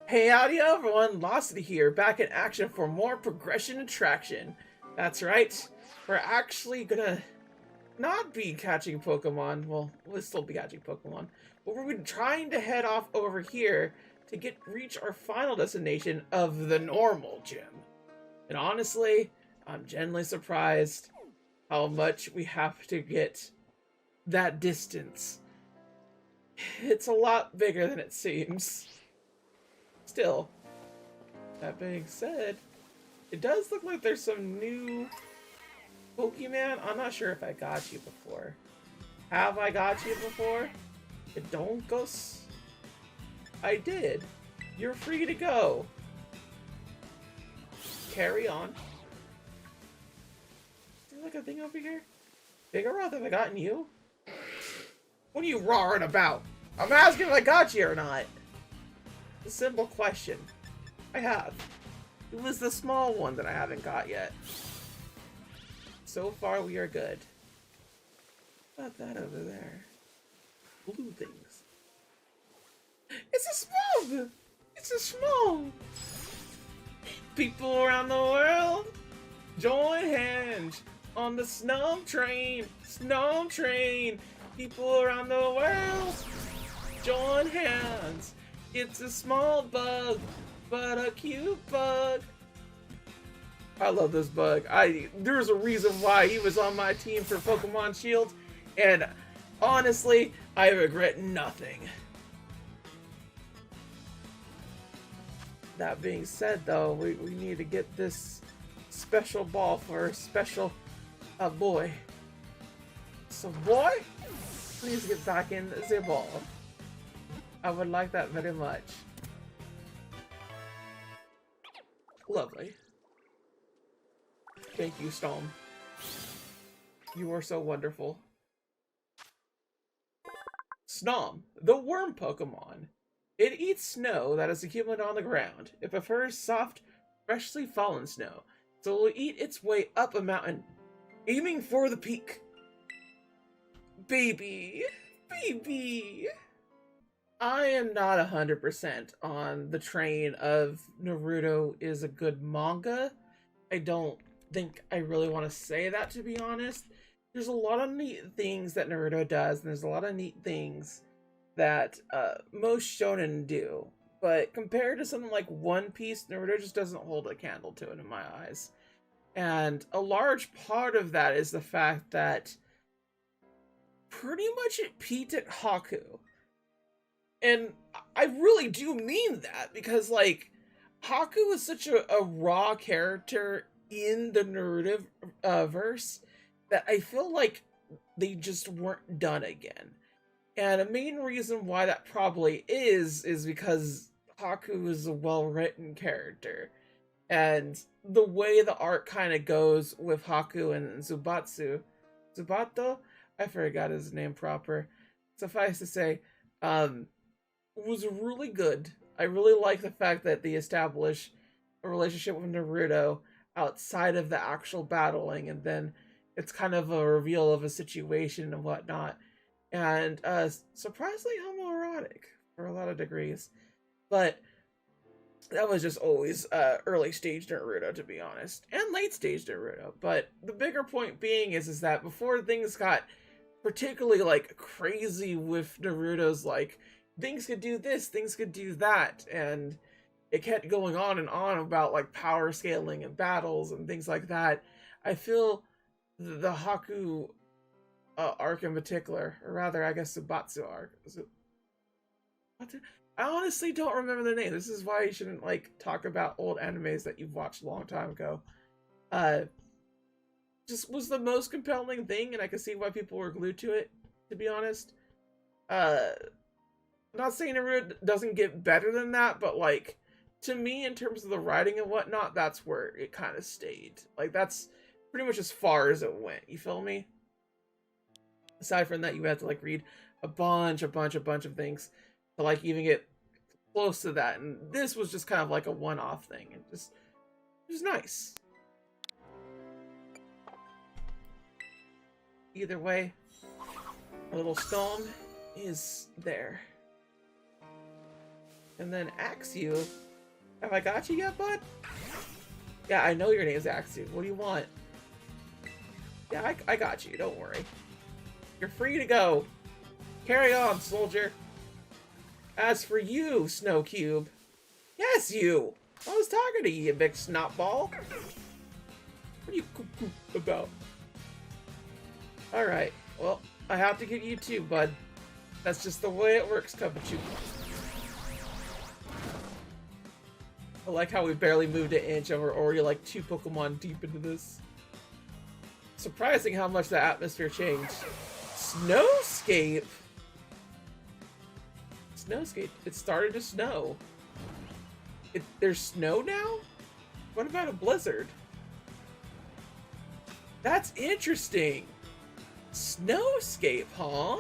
Hey, howdy everyone, Locity here, back in action for more progression and traction. That's right, we're actually gonna not be catching Pokemon, well, we'll still be catching Pokemon, but we're trying to head off over here to reach our final destination of the normal gym. And honestly, I'm genuinely surprised how much we have to get that distance. It's a lot bigger than it seems. Still, that being said, it does look like there's some new Pokemon. I'm not sure if I got you before. Have I got you before? It don't go I did. You're free to go. Carry on. Is there like a thing over here? Figaro, have I gotten you? What are you roaring about? I'm asking if I got you or not. A simple question. I have. It was the small one that I haven't got yet. So far, we are good. What about that over there? Blue things. It's a smog! It's a smog! People around the world, join hands on the snow train. Snow train. People around the world, join hands. It's a small bug, but a cute bug. I love this bug. There's a reason why he was on my team for Pokemon Shield, and honestly, I regret nothing. That being said, though, we need to get this special ball for a special boy. So, boy, please get back in the ball. I would like that very much. Lovely. Thank you, Storm. You are so wonderful. Snom, the worm Pokemon. It eats snow that is accumulated on the ground. It prefers soft, freshly fallen snow, so it will eat its way up a mountain, aiming for the peak. Baby! Baby! I am not 100% on the train of Naruto is a good manga. I don't think I really want to say that, to be honest. There's a lot of neat things that Naruto does, and there's a lot of neat things that most shonen do. But compared to something like One Piece, Naruto just doesn't hold a candle to it in my eyes. And a large part of that is the fact that pretty much it peaked at Haku. And I really do mean that, because, like, Haku is such a raw character in the Naruto verse that I feel like they just weren't done again. And a main reason why that probably is because Haku is a well-written character. And the way the art kind of goes with Haku and Zubato, I forgot his name proper. Suffice to say, was really good. I really like the fact that they establish a relationship with Naruto outside of the actual battling, and then it's kind of a reveal of a situation and whatnot. And surprisingly homoerotic for a lot of degrees. But that was just always early stage Naruto, to be honest. And late stage Naruto. But the bigger point being is that before things got particularly, like, crazy with Naruto's, like, things could do this, things could do that, and it kept going on and on about, like, power scaling and battles and things like that. I feel the Haku arc in particular, or rather, I guess, Subatsu arc. I honestly don't remember the name. This is why you shouldn't, like, talk about old animes that you've watched a long time ago. Just was the most compelling thing, and I could see why people were glued to it, to be honest. I'm not saying Naruto doesn't get better than that, but, like, to me, in terms of the writing and whatnot, that's where it kind of stayed. Like, that's pretty much as far as it went. You feel me? Aside from that, you had to, like, read a bunch of things to, like, even get close to that. And this was just kind of like a one-off thing. It was nice. Either way, a little stone is there. and then Axew. Have I got you yet, bud? Yeah, I know your name's Axew. What do you want? Yeah, I got you. Don't worry. You're free to go. Carry on, soldier. As for you, Snow Cube. Yes, you. I was talking to you, you big snotball. What are you cuckoo about? Alright, well, I have to get you too, bud. That's just the way it works, Cupachoo. I like how we barely moved an inch and we're already like 2 Pokemon deep into this. Surprising how much the atmosphere changed. Snowscape? Snowscape. It started to snow. There's snow now? What about a blizzard? That's interesting. Snowscape, huh?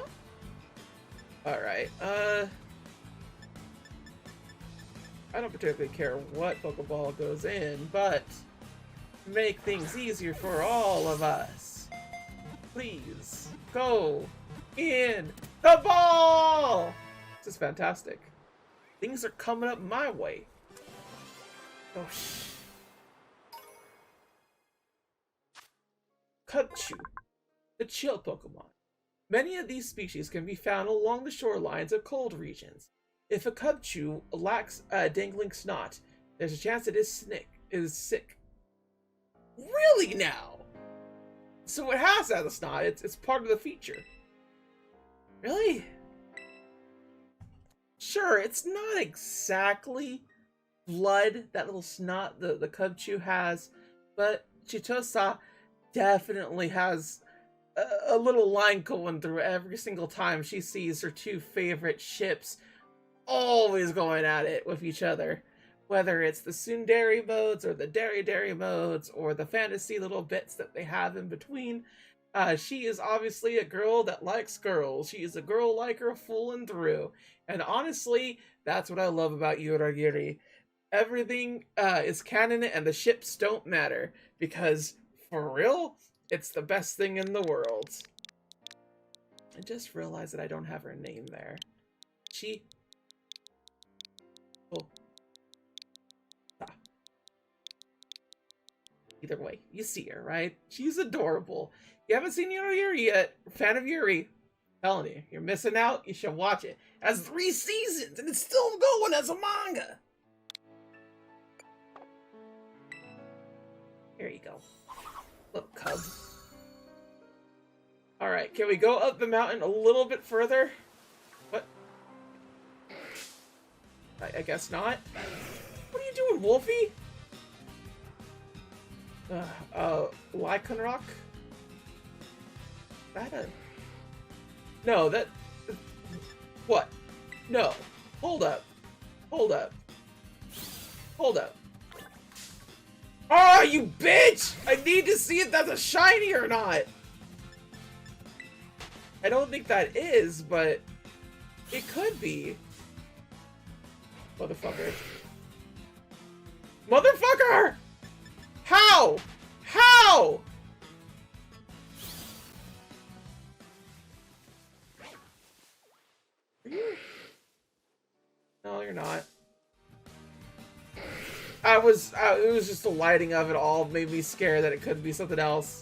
Alright, I don't particularly care what Pokeball goes in, but to make things easier for all of us, please go in the ball! This is fantastic. Things are coming up my way. Oh, Cubchoo, the chill Pokemon. Many of these species can be found along the shorelines of cold regions. If a Cubchoo lacks a dangling snot, there's a chance it is sick. Really now? So it has that snot. It's part of the feature. Really? Sure, it's not exactly blood, that little snot the Cubchoo has, but Chitosa definitely has a little line going through every single time she sees her 2 favorite ships always going at it with each other. Whether it's the Tsundere modes or the Dairy modes or the fantasy little bits that they have in between. She is obviously a girl that likes girls. She is a girl liker full and through. And honestly, that's what I love about Uragiri. Everything is canon and the ships don't matter. Because, for real, it's the best thing in the world. I just realized that I don't have her name there. She... Oh. Ah. Either way, you see her, right? She's adorable. You haven't seen Yuri yet. Fan of Yuri. I'm telling you, you're missing out. You should watch it. It has 3 seasons and it's still going as a manga. Here you go. Little cub. Alright, can we go up the mountain a little bit further? What? I guess not. What are you doing, Wolfie? Lycanroc? That a... No, that... What? No. Hold up. Hold up. Hold up. Oh, you bitch! I need to see if that's a shiny or not! I don't think that is, but... it could be. Motherfucker. Motherfucker! How? How? Are you... No, you're not. It was just the lighting of it all made me scared that it could be something else.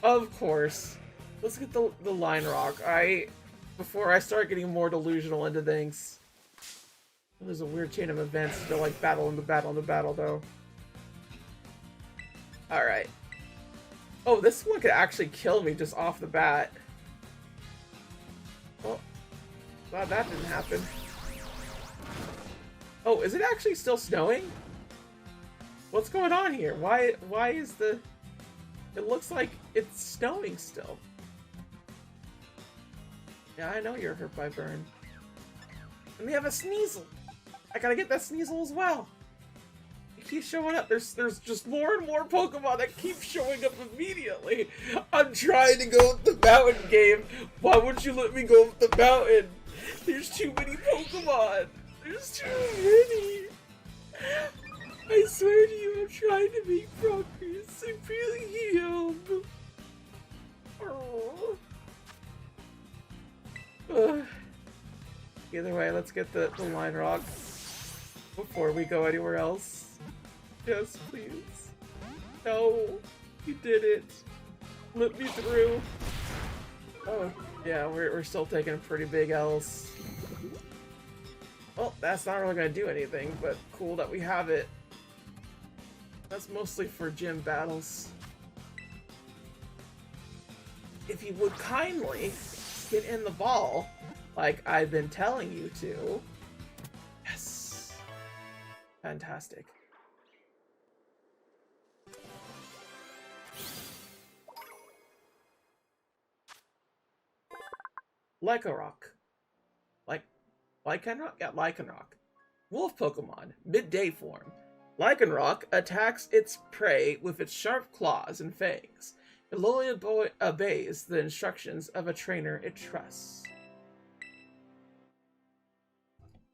Of course. Let's get the line rock. Before I start getting more delusional into things. There's a weird chain of events. They're like battle into battle into battle, though. Alright. Oh, this one could actually kill me just off the bat. Well, glad that didn't happen. Oh, is it actually still snowing? What's going on here? Why is the... It looks like it's snowing still. Yeah, I know you're hurt by burn. And we have a Sneasel! I gotta get that Sneasel as well! It keeps showing up. There's just more and more Pokemon that keep showing up immediately! I'm trying to go up the mountain, game! Why wouldn't you let me go up the mountain? There's too many Pokemon! There's too many! I swear to you, I'm trying to make progress. I really am. Oh. Either way, let's get the line rock. before we go anywhere else. Yes, please. No, you did it. Let me through. Oh, yeah, we're still taking pretty big L's. Well, that's not really gonna do anything, but cool that we have it. That's mostly for gym battles. If you would kindly get in the ball, like I've been telling you to. Yes. Fantastic. Lycanroc. Lycanroc? Yeah, Lycanroc. Wolf Pokemon, midday form. Lycanroc attacks its prey with its sharp claws and fangs. It loyally obeys the instructions of a trainer it trusts.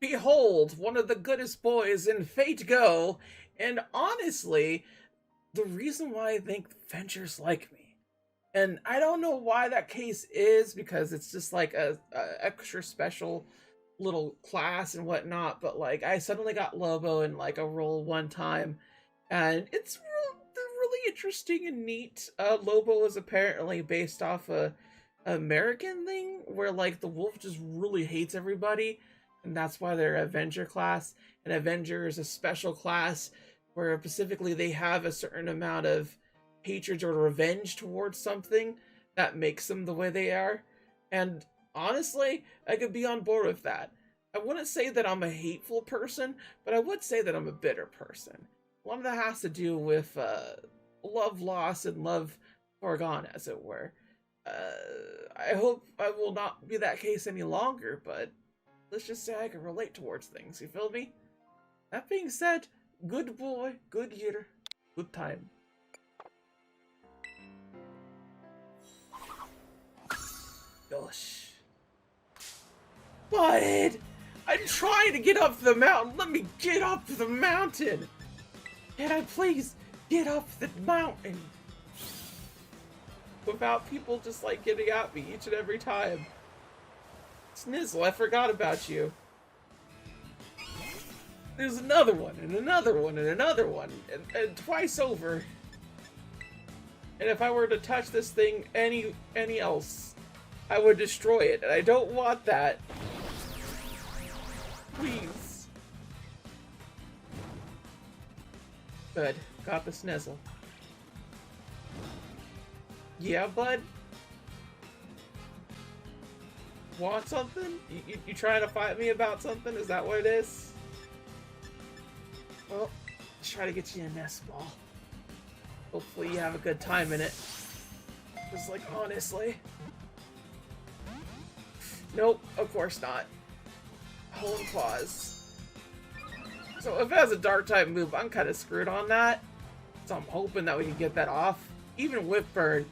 Behold, one of the goodest boys in Fate Go, and honestly, the reason why I think Ventures like me. And I don't know why that case is, because it's just like a extra special little class and whatnot, but like I suddenly got Lobo in like a roll one time, and it's really interesting and neat. Lobo is apparently based off a American thing where like the wolf just really hates everybody, and that's why they're Avenger class. And Avenger is a special class where specifically they have a certain amount of hatred or revenge towards something that makes them the way they are. And honestly, I could be on board with that. I wouldn't say that I'm a hateful person, but I would say that I'm a bitter person. A lot of that has to do with love lost and love forgone, as it were. I hope I will not be that case any longer, but let's just say I can relate towards things, you feel me? That being said, good boy, good year, good time. Gosh. Bud! I'm trying to get up the mountain! Let me get up the mountain! Can I please get up the mountain? Without people just like getting at me each and every time. Snizzle, I forgot about you. There's another one, and another one, and another one, and twice over. And if I were to touch this thing any else, I would destroy it, and I don't want that. Please. Good. Got the Snizzle. Yeah, bud? Want something? You trying to fight me about something? Is that what it is? Well, let's try to get you a nest ball. Hopefully you have a good time in it. Just like, honestly. Nope, of course not. Hone Claws. So if it has a dark type move, I'm kind of screwed on that. So I'm hoping that we can get that off. Even with Burn,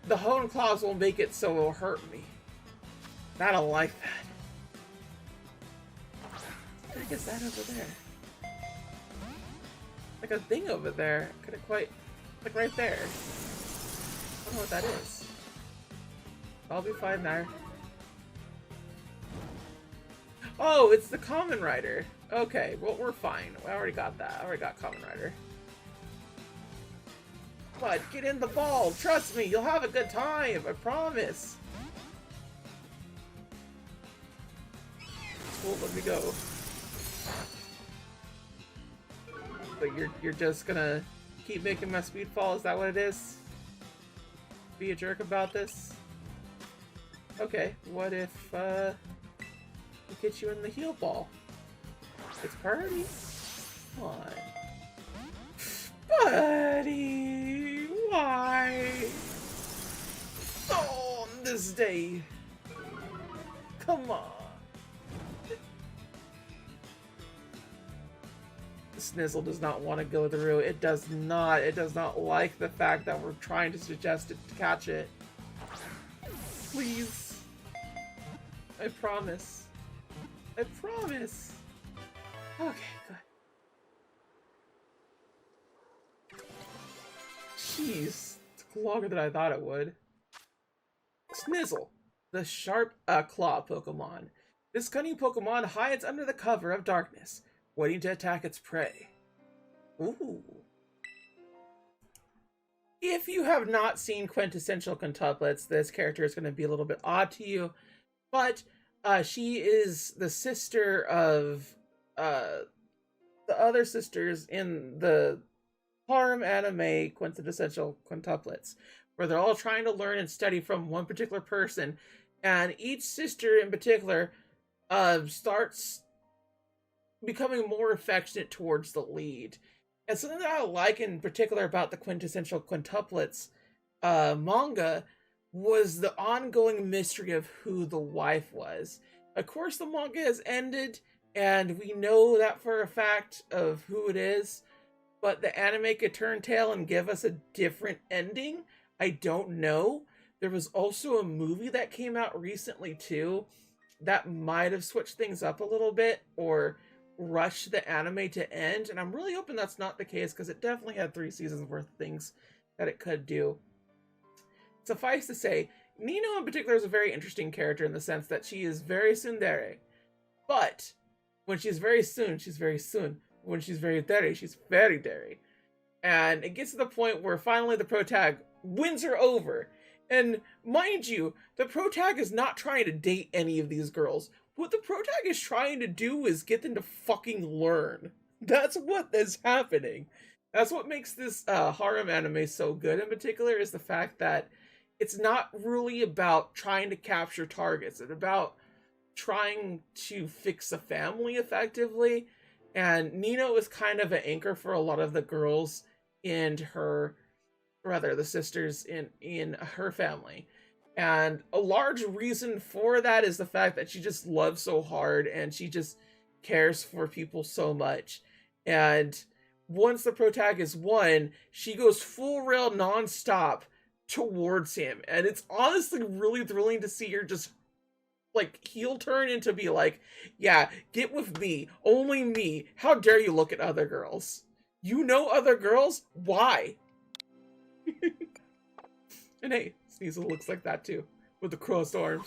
the Hone Claws will make it so it'll hurt me. I don't like that. What the heck is that over there? Like a thing over there. Couldn't quite... like right there. I don't know what that is. I'll be fine there. Oh, it's the Common Rider. Okay, well, we're fine. I already got that. I already got Common Rider. But get in the ball. Trust me, you'll have a good time. I promise. Cool, let me go. But you're just gonna keep making my speed fall? Is that what it is? Be a jerk about this? Okay, what if we get you in the heal ball? It's party. Come on. Buddy, why? Oh, on this day. Come on. Snizzle does not want to go through. It does not. It does not like the fact that we're trying to suggest it to catch it. Please. I promise. I promise. Okay, good. Jeez. It took longer than I thought it would. Snizzle, the sharp claw Pokemon. This cunning Pokemon hides under the cover of darkness. waiting to attack its prey. Ooh. If you have not seen Quintessential Quintuplets, this character is going to be a little bit odd to you, but she is the sister of the other sisters in the harem anime Quintessential Quintuplets, where they're all trying to learn and study from one particular person, and each sister in particular starts becoming more affectionate towards the lead. And something that I like in particular about the Quintessential Quintuplets manga was the ongoing mystery of who the wife was. Of course, the manga has ended, and we know that for a fact of who it is, but the anime could turn tail and give us a different ending. I don't know. There was also a movie that came out recently too that might have switched things up a little bit or rushed the anime to end, and I'm really hoping that's not the case because it definitely had 3 seasons worth of things that it could do. Suffice to say, Nino in particular is a very interesting character in the sense that she is very tsundere, but when she's very soon, she's very soon. When she's very dere, she's very dere. And it gets to the point where finally the protag wins her over. And mind you, the protag is not trying to date any of these girls. What the protag is trying to do is get them to fucking learn. That's what is happening. That's what makes this harem anime so good in particular, is the fact that it's not really about trying to capture targets. It's about trying to fix a family effectively. And Nino is kind of an anchor for a lot of the girls in her, rather the sisters in her family. And a large reason for that is the fact that she just loves so hard and she just cares for people so much. And once the protag is won, she goes full rail nonstop towards him. And it's honestly really thrilling to see her just like heel turn into be like, yeah, get with me, only me. How dare you look at other girls? You know other girls? Why? And hey, Sneasel looks like that too, with the crossed arms.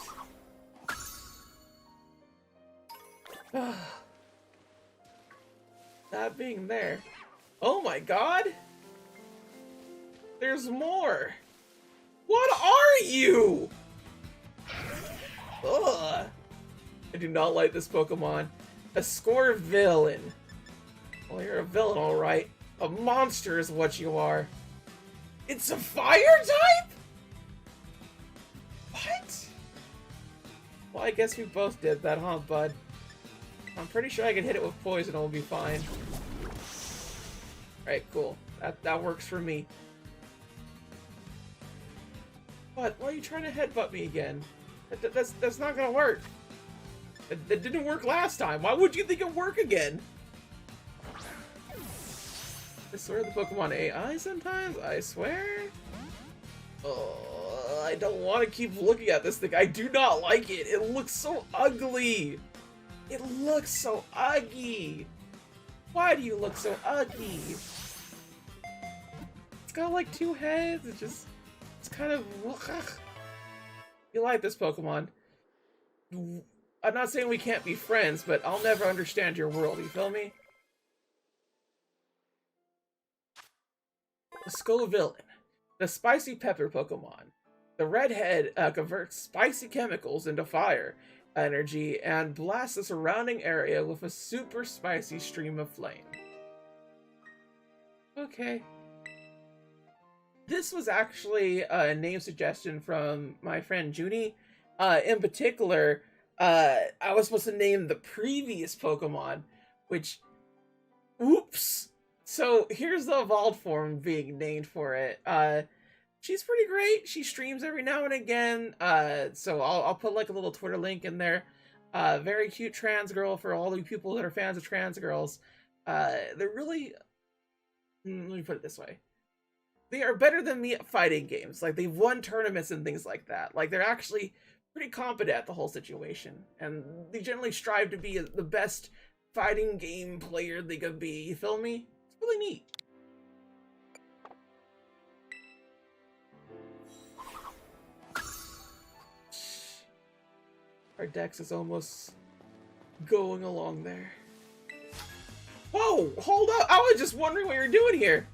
That being there. Oh my god! There's more! What are you? Ugh. I do not like this Pokemon. A score villain. Well, you're a villain, alright. A monster is what you are. It's a fire type? What? Well, I guess we both did that, huh, bud? I'm pretty sure I can hit it with poison and it'll be fine. Alright, cool. That works for me. What? Why are you trying to headbutt me again? That's not gonna work. That didn't work last time. Why would you think it'd work again? I swear the Pokemon AI sometimes, I swear. Oh, I don't want to keep looking at this thing. I do not like it. It looks so ugly. It looks so ugly. Why do you look so ugly? It's got like 2 heads. It's kind of... You like this Pokemon. I'm not saying we can't be friends, but I'll never understand your world, you feel me? The Scovillain, the spicy pepper Pokemon. The redhead converts spicy chemicals into fire energy and blasts the surrounding area with a super spicy stream of flame. Okay. This was actually a name suggestion from my friend Junie. In particular, I was supposed to name the previous Pokemon, which... Oops! So here's the evolved form being named for it. She's pretty great. She streams every now and again. So I'll put like a little Twitter link in there. Very cute trans girl for all the people that are fans of trans girls. They're really... Let me put it this way. They are better than me at fighting games. Like, they've won tournaments and things like that. Like, they're actually pretty competent at the whole situation. And they generally strive to be the best fighting game player they could be. You feel me? It's really neat. Our dex is almost going along there. Whoa, hold up! I was just wondering what you're doing here.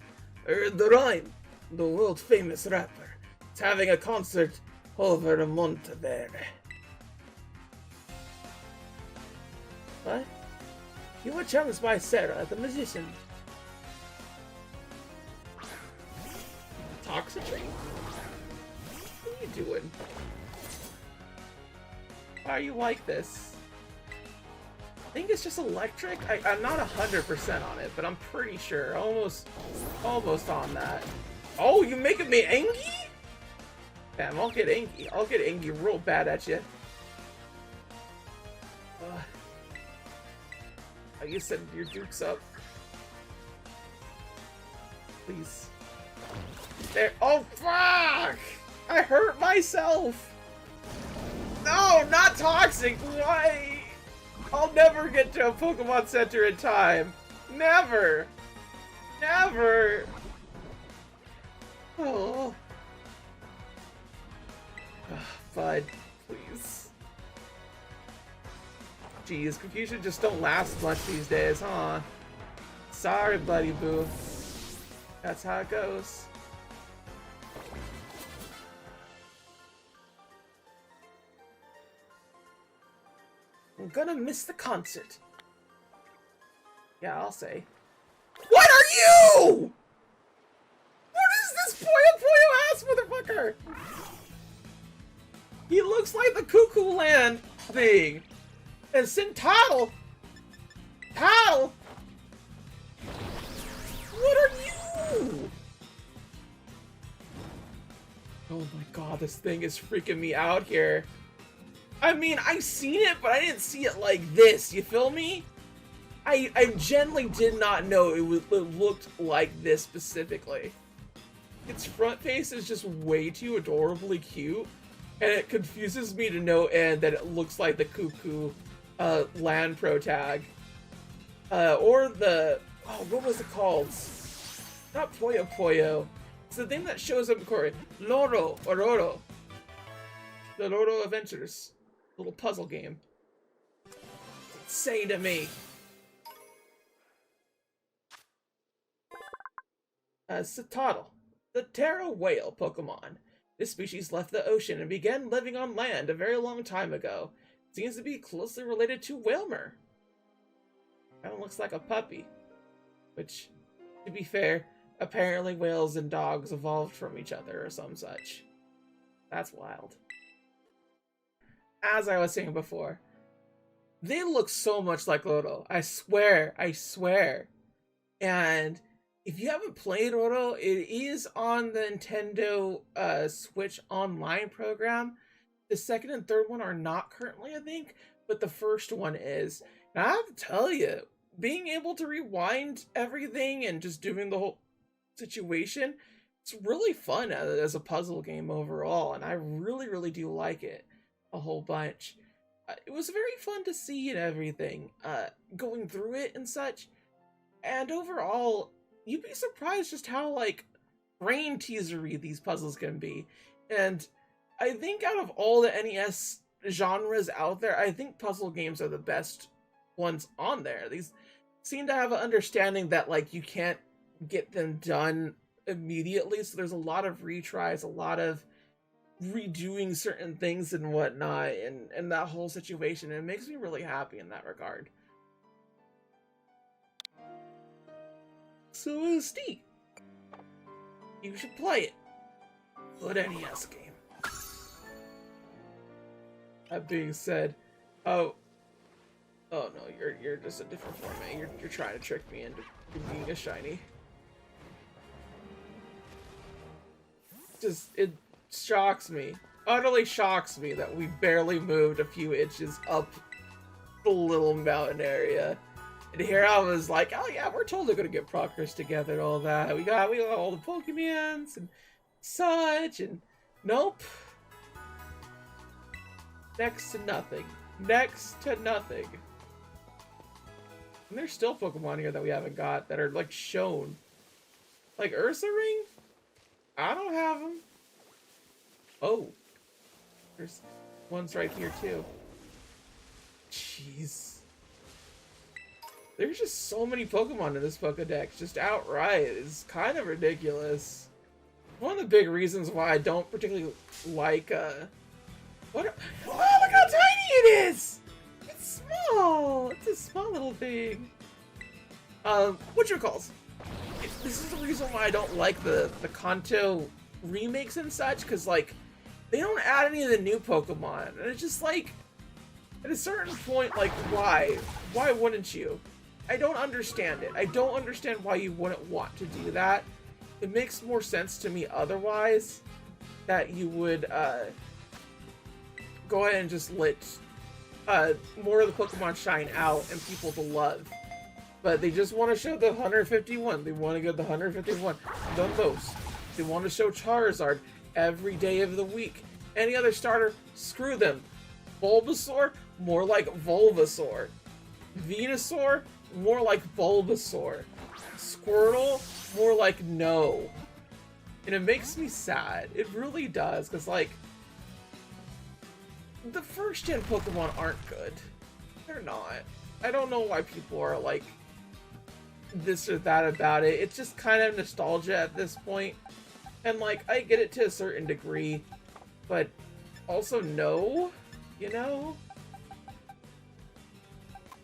The Rhyme, the world famous rapper, is having a concert over in Monteverde. What? You were challenged by Sarah, the musician. Toxicity? What are you doing? Why are you like this? I think it's just electric. I'm not 100% on it, but I'm pretty sure. Almost on that. Oh, you making me angry? Damn, I'll get angry. I'll get angry real bad at you. You said your Duke's up. Please. There. Oh, fuck! I hurt myself! No, not toxic! Why? I'll never get to a Pokemon Center in time. Never! Never! Oh. Bud, please. Jeez, confusion just don't last much these days, huh? Sorry, buddy boo. That's how it goes. I'm gonna miss the concert. Yeah, I'll say. What are you? What is this Puyo Puyo ass motherfucker? He looks like the Cuckoo Land thing. And Central. How? What are you? Oh my god, this thing is freaking me out here. I mean, I seen it, but I didn't see it like this, you feel me? I genuinely did not know it looked like this specifically. Its front face is just way too adorably cute, and it confuses me to no end that it looks like the Cuckoo Land Pro tag. Or the... Oh, what was it called? Not Puyo Puyo. It's the thing that shows up in Korea. Loro, or Roro. The Roro Adventures. Little puzzle game. Say to me. Satotl, the Taro whale Pokemon. This species left the ocean and began living on land a very long time ago. It seems to be closely related to Whalmer. Kinda looks like a puppy. Which, to be fair, apparently whales and dogs evolved from each other or some such. That's wild. As I was saying before, they look so much like Roro. I swear, I swear. And if you haven't played Roro, it is on the Nintendo Switch Online program. The second and third one are not currently, I think, but the first one is. And I have to tell you, being able to rewind everything and just doing the whole situation, it's really fun as a puzzle game overall, and I really, really do like it a whole bunch. It was very fun to see and everything, going through it and such, and overall, you'd be surprised just how, like, brain teasery these puzzles can be. And I think out of all the NES genres out there, I think puzzle games are the best ones on there. These seem to have an understanding that, like, you can't get them done immediately, so there's a lot of retries, a lot of redoing certain things and whatnot, and that whole situation, and it makes me really happy in that regard. So, Steve, you should play it. Good NES game. That being said, oh no, you're just a different format. You're trying to trick me into being a shiny. It shocks me, utterly shocks me that we barely moved a few inches up the little mountain area. And here I was like, oh yeah, we're totally gonna get progress together and all that. We got all the Pokemons and such, and nope. Next to nothing. Next to nothing. And there's still Pokemon here that we haven't got that are, like, shown. Like Ursa Ring? I don't have them. Oh. There's ones right here, too. Jeez. There's just so many Pokemon in this Pokedex, just outright. It's kind of ridiculous. One of the big reasons why I don't particularly like, what? Oh, look how tiny it is! It's small! It's a small little thing. Whatchamacalls? This is the reason why I don't like the Kanto remakes and such, because, like, they don't add any of the new Pokemon. And it's just, like, at a certain point, like, why? Why wouldn't you? I don't understand it. I don't understand why you wouldn't want to do that. It makes more sense to me otherwise that you would go ahead and just let more of the Pokemon shine out and people to love. But they just want to show the 151. They want to get the 151. The most. They want to show Charizard every day of the week. Any other starter, screw them. Bulbasaur, more like Bulbasaur. Venusaur, more like Bulbasaur. Squirtle, more like no. And it makes me sad. It really does, because, like, the first gen Pokemon aren't good. They're not. I don't know why people are, like, this or that about it. It's just kind of nostalgia at this point. And, like, I get it to a certain degree, but also no, you know?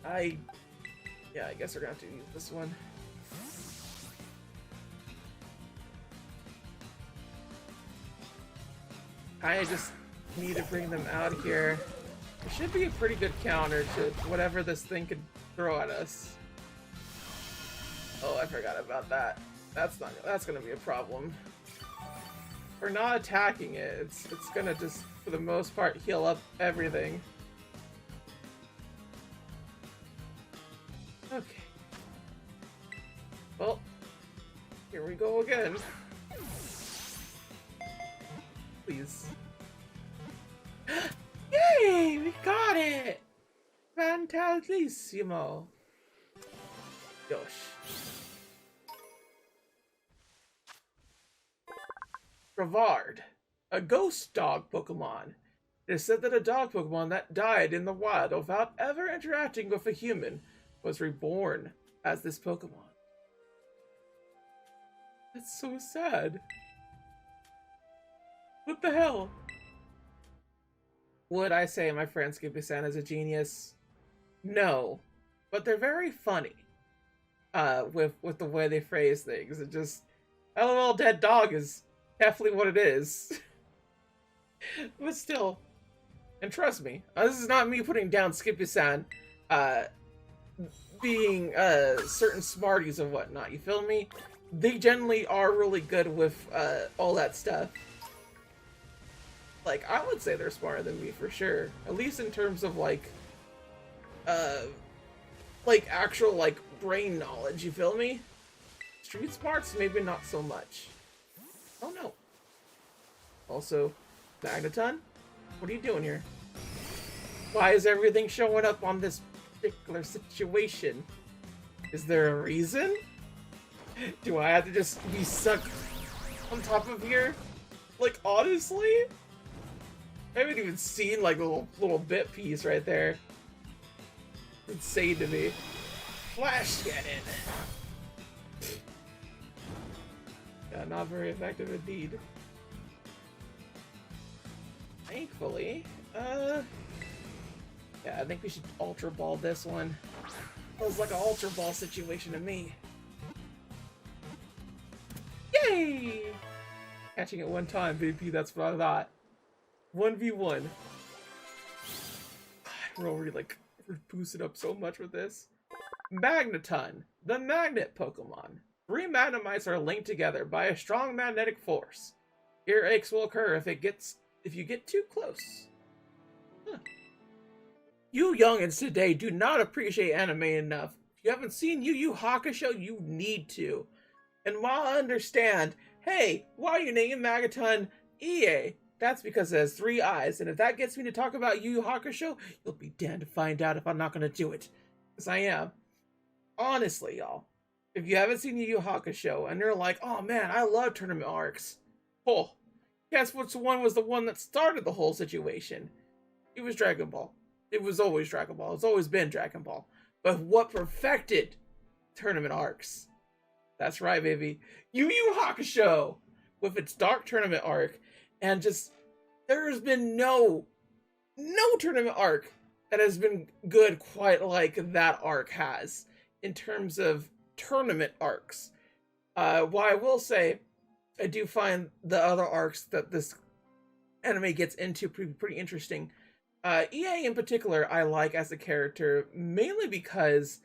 Yeah, I guess we're gonna have to use this one. I just need to bring them out here. It should be a pretty good counter to whatever this thing could throw at us. Oh, I forgot about that. That's gonna be a problem. We're not attacking it. It's gonna just, for the most part, heal up everything. Okay. Well, here we go again. Please. Yay! We got it! Fantasissimo. Yosh. Brevard, a ghost dog Pokemon. It is said that a dog Pokemon that died in the wild without ever interacting with a human was reborn as this Pokemon. That's so sad. What the hell? Would I say my friend Skippy-san is a genius? No. But they're very funny. With the way they phrase things. It just, LOL dead dog is definitely what it is. But still. And trust me, this is not me putting down Skippy-san being certain smarties and whatnot, you feel me? They generally are really good with all that stuff. Like, I would say they're smarter than me for sure. At least in terms of like actual like brain knowledge, you feel me? Street smarts, maybe not so much. Oh no. Also, Magneton? What are you doing here? Why is everything showing up on this particular situation? Is there a reason? Do I have to just be sucked on top of here? Like, honestly? I haven't even seen, like, a little bit piece right there. It's insane to me. Flash cannon! Yeah, not very effective indeed. Thankfully, yeah, I think we should Ultra Ball this one. Feels like an Ultra Ball situation to me. Yay! Catching it one time, baby, that's what I thought. 1v1. We're already, like, we're boosted up so much with this. Magneton, the magnet Pokemon. 3 Magnemites are linked together by a strong magnetic force. Earaches will occur if you get too close. Huh. You youngins today do not appreciate anime enough. If you haven't seen Yu Yu Hakusho, you need to. And while I understand, hey, why are you naming Magneton EA? That's because it has 3 eyes, and if that gets me to talk about Yu Yu Hakusho, you'll be damned to find out if I'm not gonna do it. Because I am. Honestly, y'all. If you haven't seen Yu Yu Hakusho, and you're like, oh man, I love tournament arcs. Oh, guess which one was the one that started the whole situation? It was Dragon Ball. It was always Dragon Ball. It's always been Dragon Ball. But what perfected tournament arcs? That's right, baby. Yu Yu Hakusho with its dark tournament arc, and just there's been no tournament arc that has been good quite like that arc has in terms of tournament arcs. While I will say, I do find the other arcs that this anime gets into pretty interesting. EA in particular, I like as a character, mainly because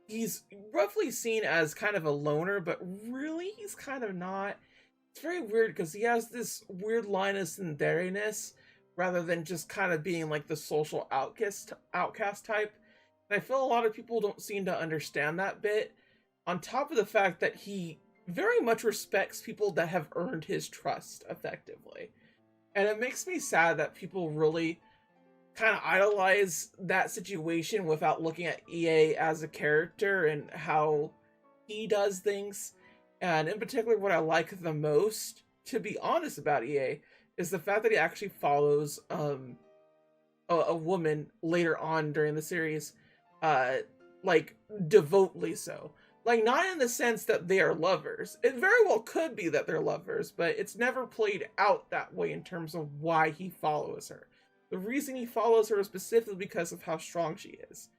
he's roughly seen as kind of a loner, but really he's kind of not. It's very weird because he has this weird line of syntheriness rather than just kind of being like the social outcast type. And I feel a lot of people don't seem to understand that bit, on top of the fact that he very much respects people that have earned his trust effectively. And it makes me sad that people really kind of idolize that situation without looking at EA as a character and how he does things. And in particular, what I like the most, to be honest about EA, is the fact that he actually follows a woman later on during the series, like devotedly so. Like, not in the sense that they are lovers. It very well could be that they're lovers, but it's never played out that way in terms of why he follows her. The reason he follows her is specifically because of how strong she is.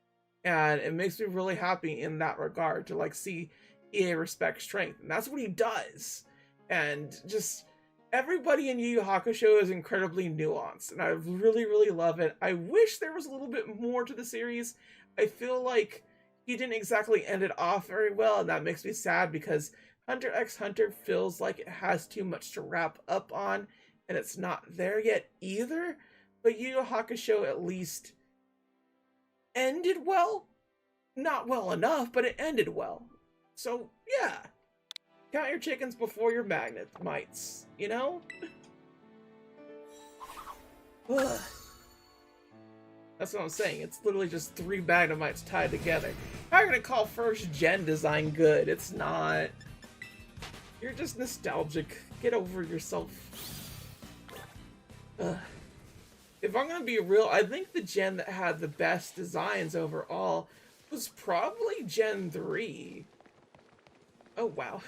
And it makes me really happy in that regard to, like, see EA respect strength. And that's what he does. And just everybody in Yu Yu Hakusho is incredibly nuanced. And I really love it. I wish there was a little bit more to the series. I feel like he didn't exactly end it off very well, and that makes me sad because Hunter x Hunter feels like it has too much to wrap up on, and it's not there yet either. But Yu Yu Hakusho at least ended well. Not well enough, but it ended well. So, yeah. Count your chickens before your magnet mites, you know? Ugh. That's what I'm saying. It's literally just 3 Magnemites tied together. How are you gonna call first gen design good? It's not. You're just nostalgic. Get over yourself. Ugh. If I'm gonna be real, I think the gen that had the best designs overall was probably Gen 3. Oh wow.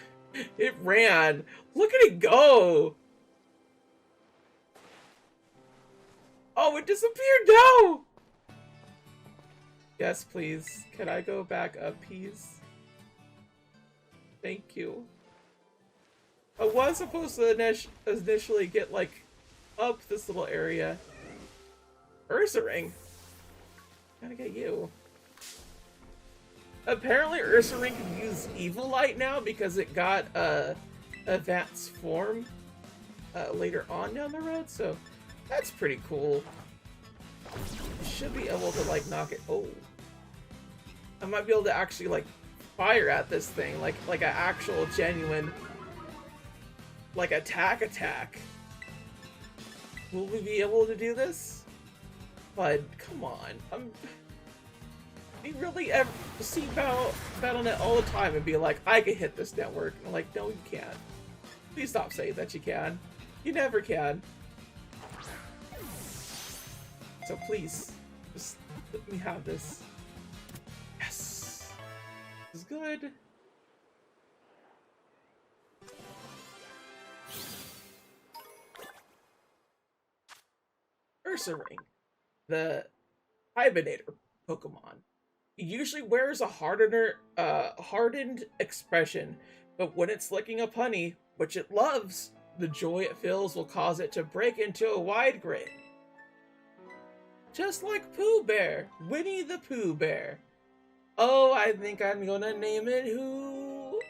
It ran. Look at it go! Oh, it disappeared now! Yes, please. Can I go back up, please? Thank you. I was supposed to initially get, like, up this little area. Ursaring. Gotta get you. Apparently Ursaring can use Evil Light now because it got advanced form later on down the road, so that's pretty cool. Should be able to, like, knock it. Oh. I might be able to actually, like, fire at this thing, like an actual genuine, like, attack. Will we be able to do this? Bud, come on. You really ever see Battle.net all the time and be like, I can hit this network. And I'm like, no, you can't. Please stop saying that you can. You never can. So please, just let me have this. Yes! This is good. Ursaring, the Hibernator Pokemon. He usually wears a hardened expression, but when it's licking up honey, which it loves, the joy it feels will cause it to break into a wide grin. Just like Pooh Bear, Winnie the Pooh Bear. Oh, I think I'm gonna name it who?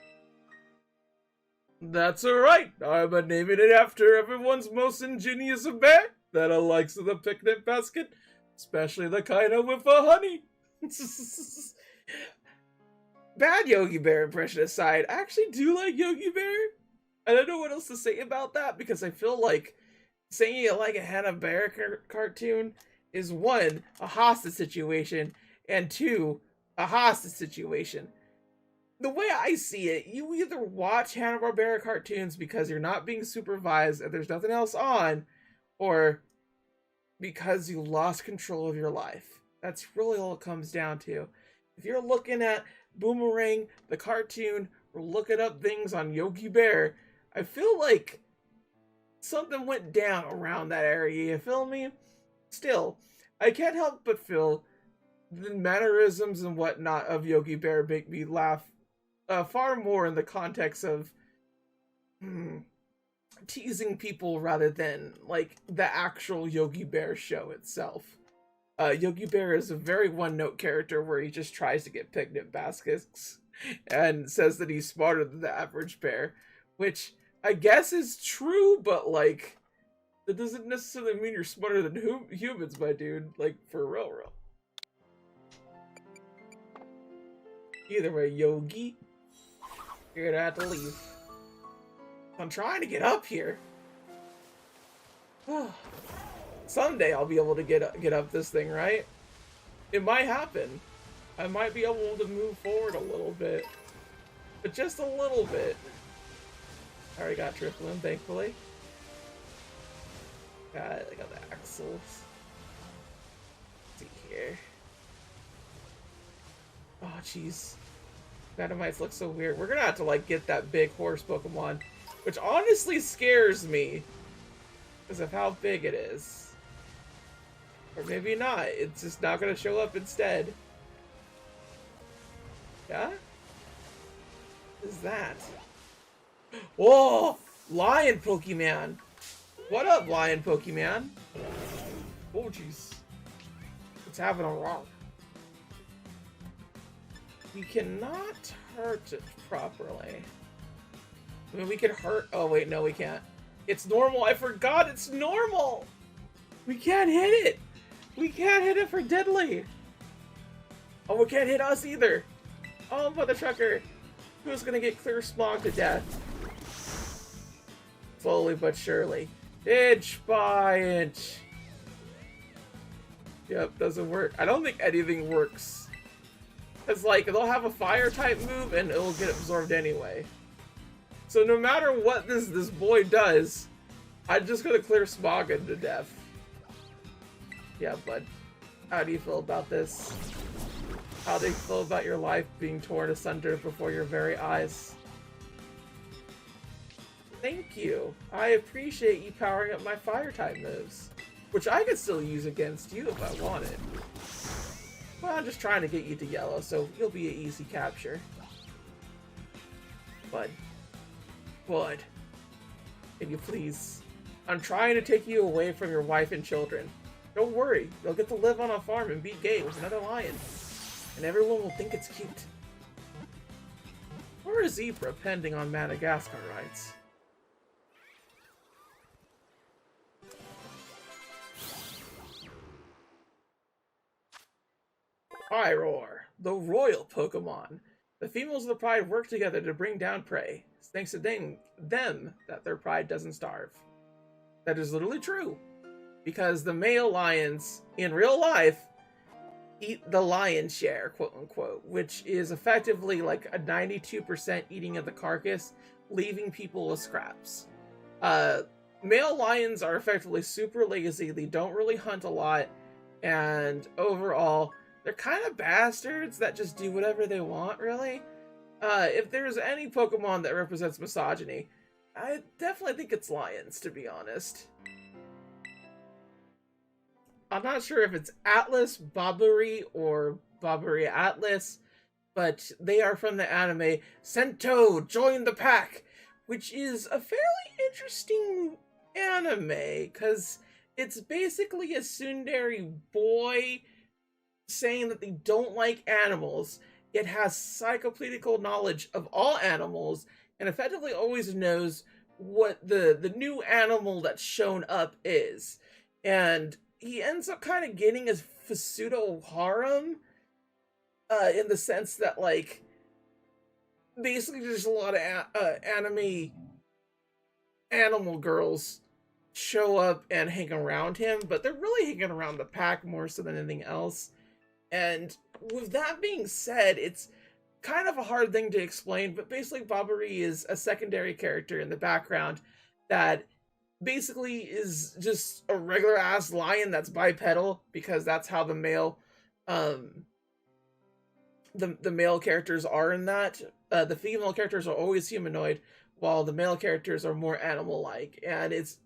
That's alright, I'm naming it after everyone's most ingenious bear that likes the picnic basket, especially the kind of with the honey. Bad Yogi Bear impression aside, I actually do like Yogi Bear. I don't know what else to say about that because I feel like saying you like a Hanna-Barbera cartoon is 1, a hostage situation, and 2, a hostage situation. The way I see it, you either watch Hanna-Barbera cartoons because you're not being supervised and there's nothing else on, or because you lost control of your life. That's really all it comes down to. if you're looking at Boomerang, the cartoon, or looking up things on Yogi Bear, I feel like something went down around that area, you feel me? Still, I can't help but feel the mannerisms and whatnot of Yogi Bear make me laugh far more in the context of teasing people rather than like the actual Yogi Bear show itself. Yogi Bear is a very one-note character where he just tries to get picnic baskets and says that he's smarter than the average bear, which I guess is true, but like that doesn't necessarily mean you're smarter than humans, my dude. Like, for real. Either way, Yogi, you're gonna have to leave. I'm trying to get up here. Someday I'll be able to get up this thing, right? It might happen. I might be able to move forward a little bit. But just a little bit. I already got Drifloon, thankfully. I got the axles. Let's see here. Oh, jeez. Dynamites look so weird. We're gonna have to, like, get that big horse Pokemon. Which honestly scares me. Because of how big it is. Or maybe not. It's just not gonna show up instead. Yeah? What is that? Whoa! Lion Pokemon! What up, Lion Pokemon? Oh, jeez. It's having a rock. We cannot hurt it properly. I mean, we can hurt... Oh, wait, no, we can't. It's normal. I forgot it's normal! We can't hit it! We can't hit it for deadly! Oh, it can't hit us either! Oh, mother trucker! Who's gonna get clear smog to death? Slowly but surely. Inch by inch. Yep, doesn't work. I don't think anything works. It's like, they'll have a fire type move and it'll get absorbed anyway. So no matter what this boy does, I'm just gonna clear smog him to death. Yeah, bud. How do you feel about this? How do you feel about your life being torn asunder before your very eyes? Thank you. I appreciate you powering up my fire type moves, which I could still use against you if I wanted. Well, I'm just trying to get you to yellow, so you'll be an easy capture. Bud. Bud. Can you please? I'm trying to take you away from your wife and children. Don't worry, you'll get to live on a farm and be gay with another lion. And everyone will think it's cute. Or a zebra, pending on Madagascar rights. Pyroar, the royal Pokemon. The females of the pride work together to bring down prey. It's thanks to them that their pride doesn't starve. That is literally true. Because the male lions, in real life, eat the lion's share, quote unquote, which is effectively like a 92% eating of the carcass, leaving people with scraps. Male lions are effectively super lazy, they don't really hunt a lot, and overall, they're kind of bastards that just do whatever they want, really. If there's any Pokemon that represents misogyny, I definitely think it's lions, to be honest. I'm not sure if it's Atlas, Bobbery, or Bobbery Atlas, but they are from the anime Sento, Join the Pack, which is a fairly interesting anime, because it's basically a tsundere boy saying that they don't like animals, yet has encyclopedical knowledge of all animals, and effectively always knows what the new animal that's shown up is. And he ends up kind of getting a pseudo harem, in the sense that, like, basically there's a lot of anime animal girls show up and hang around him, but they're really hanging around the pack more so than anything else. And with that being said, it's kind of a hard thing to explain, but basically Bobbery is a secondary character in the background that basically is just a regular ass lion that's bipedal, because that's how the male the male characters are in that. The female characters are always humanoid, while the male characters are more animal-like, and it's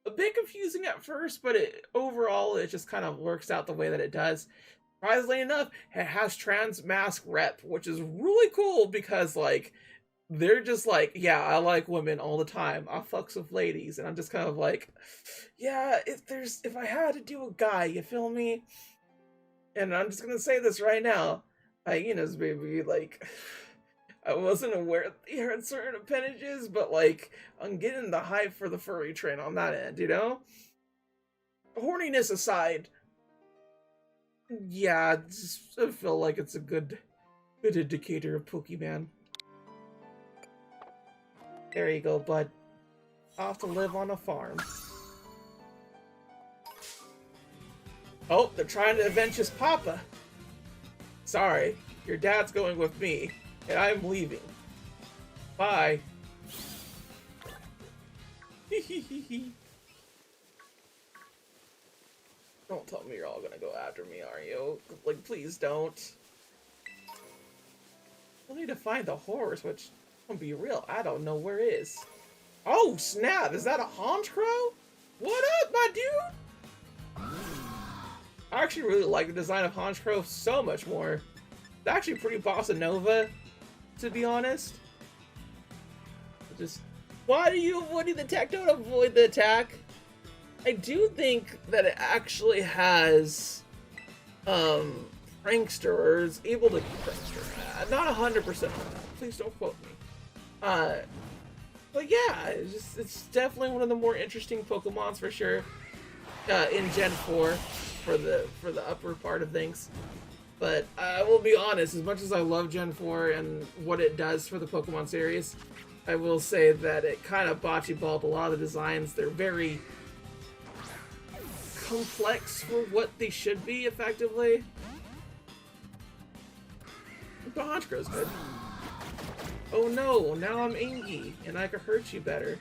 a bit confusing at first, but overall it just kind of works out the way that it does. Surprisingly enough, it has trans mask rep, which is really cool because like they're just like, yeah, I like women all the time. I fucks with ladies, and I'm just kind of like, yeah, if I had to do a guy, you feel me? And I'm just gonna say this right now, hyenas, baby, like. I wasn't aware they had certain appendages, but like, I'm getting the hype for the furry train on that end, you know? Horniness aside, yeah, I feel like it's a good indicator of Pokemon. There you go, bud. Off to live on a farm. Oh, they're trying to avenge his papa. Sorry, your dad's going with me. And I'm leaving. Bye. Don't tell me you're all gonna go after me, are you? Like, please don't. We'll need to find the horse, which, I'll be real, I don't know where it is. Oh, snap! Is that a Honchkrow? What up, my dude? I actually really like the design of Honchkrow so much more. It's actually pretty bossa nova, to be honest. Just, why are you avoiding the attack? Don't avoid the attack. I do think that it actually has prankster, or is able to prankster. Not 100% on that. Please don't quote me. But yeah, it's definitely one of the more interesting Pokemons for sure. In Gen 4 for the upper part of things. But I will be honest, as much as I love Gen 4 and what it does for the Pokemon series, I will say that it kind of bocce-balled a lot of the designs. They're very complex for what they should be, effectively. But Honchkrow's good. Oh no, now I'm Angie, and I could hurt you better.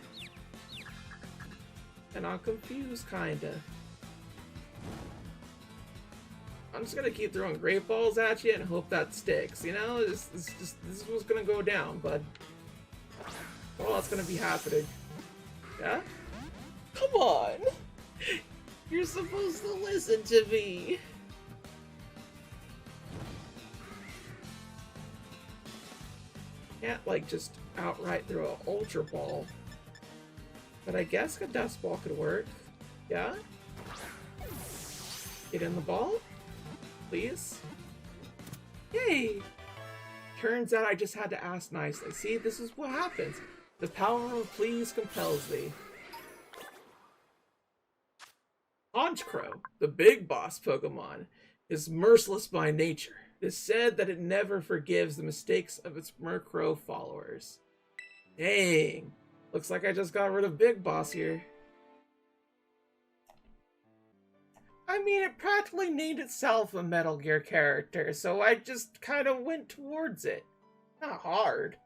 And I'm confused, kinda. I'm just gonna keep throwing great balls at you and hope that sticks, you know? This is what's gonna go down, bud. Well, that's gonna be happening. Yeah? Come on! You're supposed to listen to me! Can't, like, just outright throw an Ultra Ball. But I guess a Dust Ball could work. Yeah? Get in the ball? Please? Yay! Turns out I just had to ask nicely. See, this is what happens. The power of please compels thee. Honchkrow, the big boss Pokemon, is merciless by nature. It is said that it never forgives the mistakes of its Murkrow followers. Dang. Looks like I just got rid of Big Boss here. I mean, it practically named itself a Metal Gear character, so I just kind of went towards it. Not hard.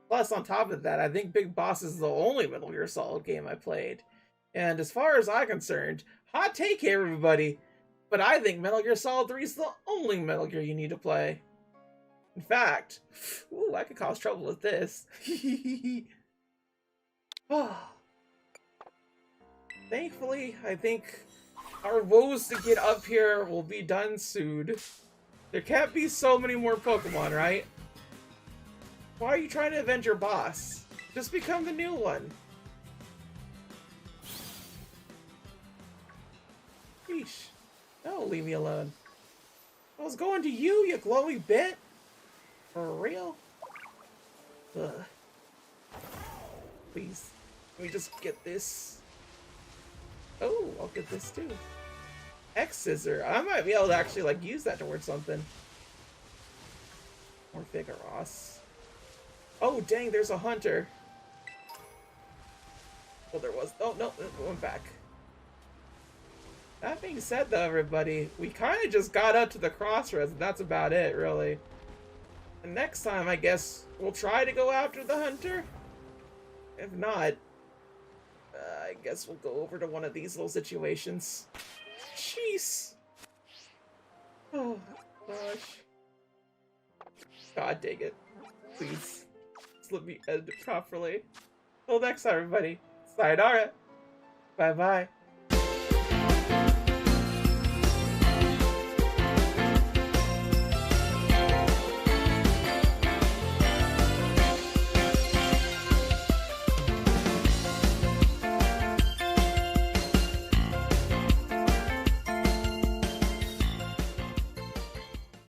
Plus, on top of that, I think Big Boss is the only Metal Gear Solid game I played. And as far as I'm concerned, hot take here, everybody, but I think Metal Gear Solid 3 is the only Metal Gear you need to play. In fact, ooh, I could cause trouble with this. Thankfully, I think our woes to get up here will be done soon. There can't be so many more Pokemon, right? Why are you trying to avenge your boss? Just become the new one. Sheesh. No, leave me alone. I was going to you, you glowy bit. For real? Ugh. Please, let me just get this. Oh, I'll get this too. X-Scissor. I might be able to actually, like, use that towards something. Or Vigoroth. Oh, dang, there's a hunter. Oh, there was. Oh, no, it went back. That being said, though, everybody, we kind of just got up to the crossroads, and that's about it, really. And next time, I guess, we'll try to go after the hunter. If not, I guess we'll go over to one of these little situations. Jeez. Oh, gosh. God dang it. Please. Just let me end it properly. Till next time, everybody. Sayonara. Bye-bye.